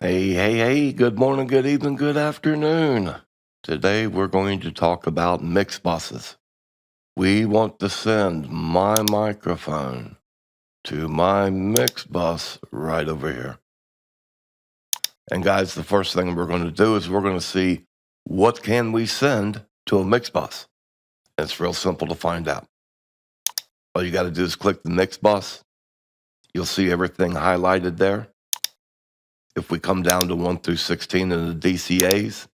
Hey, good morning, good evening, good afternoon. Today we're going to talk about mix buses. We want to send my microphone to my mix bus right over here. And guys, the first thing we're going to do is we're going to see what can we send to a mix bus. It's real simple to find out. All you got to do is click the mix bus. You'll see everything highlighted there. If we come down to 1 through 16 in the DCAs,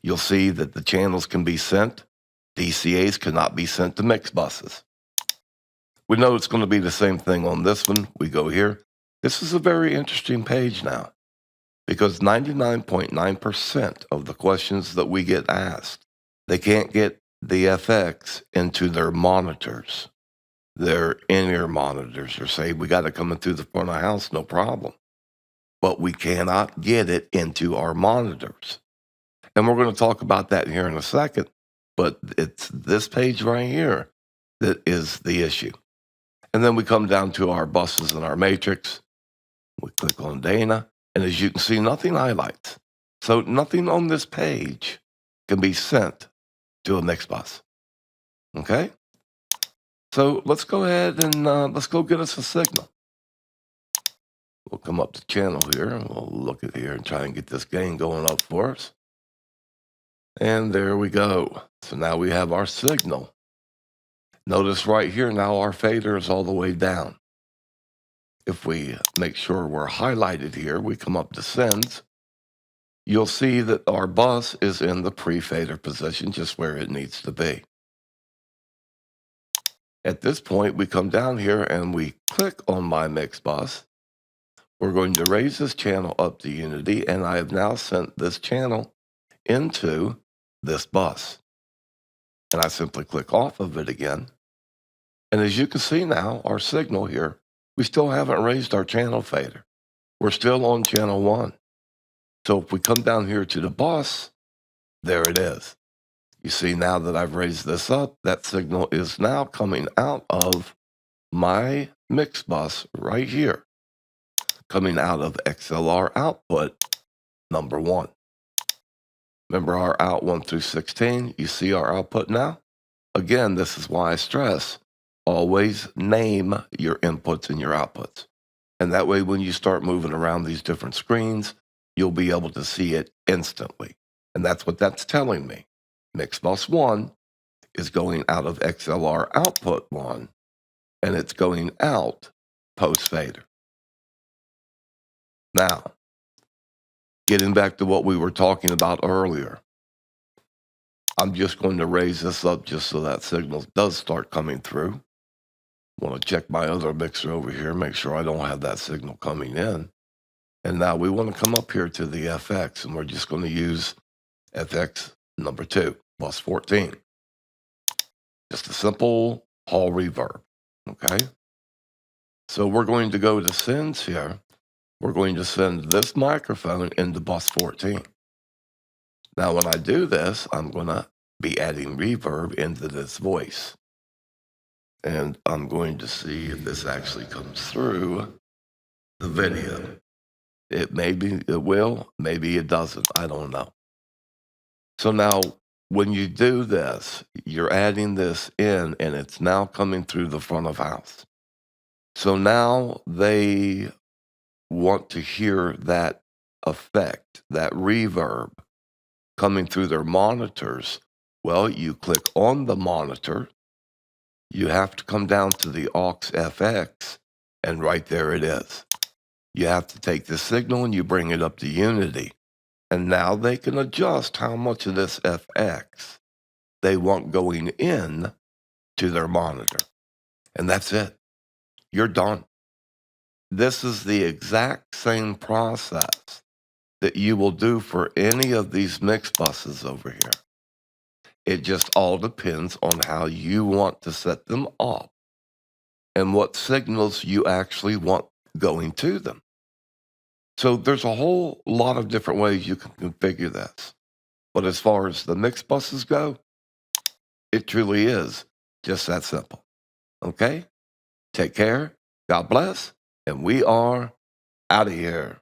you'll see that the channels can be sent. DCAs cannot be sent to mix buses. We know it's going to be the same thing on this one. We go here. This is a very interesting page now because 99.9% of the questions that we get asked, they can't get the FX into their monitors, their in-ear monitors, or say, we got it coming through the front of the house, no problem. But we cannot get it into our monitors. And we're going to talk about that here in a second. But it's this page right here that is the issue. And then we come down to our buses and our matrix. We click on Dana. And as you can see, nothing highlights. So nothing on this page can be sent to a mix bus. Okay? So let's go ahead and let's go get us a signal. We'll come up to channel here, and we'll look at here and try and get this gain going up for us. And there we go. So now we have our signal. Notice right here now our fader is all the way down. If we make sure we're highlighted here, we come up to sends. You'll see that our bus is in the pre-fader position, just where it needs to be. At this point, we come down here and we click on my mix bus. We're going to raise this channel up to unity, and I have now sent this channel into this bus. And I simply click off of it again. And as you can see now, our signal here, we still haven't raised our channel fader. We're still on channel 1. So if we come down here to the bus, there it is. You see now that I've raised this up, that signal is now coming out of my mix bus right here, coming out of XLR output number 1. Remember our out 1 through 16? You see our output now? Again, this is why I stress, always name your inputs and your outputs. And that way, when you start moving around these different screens, you'll be able to see it instantly. And that's what that's telling me. Mix bus 1 is going out of XLR output 1, and it's going out post fader. Now, getting back to what we were talking about earlier, I'm just going to raise this up just so that signal does start coming through. I want to check my other mixer over here, make sure I don't have that signal coming in. And now we want to come up here to the FX, and we're just going to use FX number 2, bus 14. Just a simple hall reverb, okay? So we're going to go to sends here. We're going to send this microphone into bus 14. Now, when I do this, I'm going to be adding reverb into this voice. And I'm going to see if this actually comes through the video. Maybe it will, maybe it doesn't. I don't know. So now, when you do this, you're adding this in, and it's now coming through the front of house. So now they want to hear that effect, that reverb coming through their monitors. Well, you click on the monitor, you have to come down to the aux FX, and right there it is. You have to take the signal and you bring it up to unity. And now they can adjust how much of this FX they want going in to their monitor. And that's it. You're done. This is the exact same process that you will do for any of these mix buses over here. It just all depends on how you want to set them up and what signals you actually want going to them. So there's a whole lot of different ways you can configure this. But as far as the mix buses go, it truly is just that simple. Okay? Take care. God bless. And we are out of here.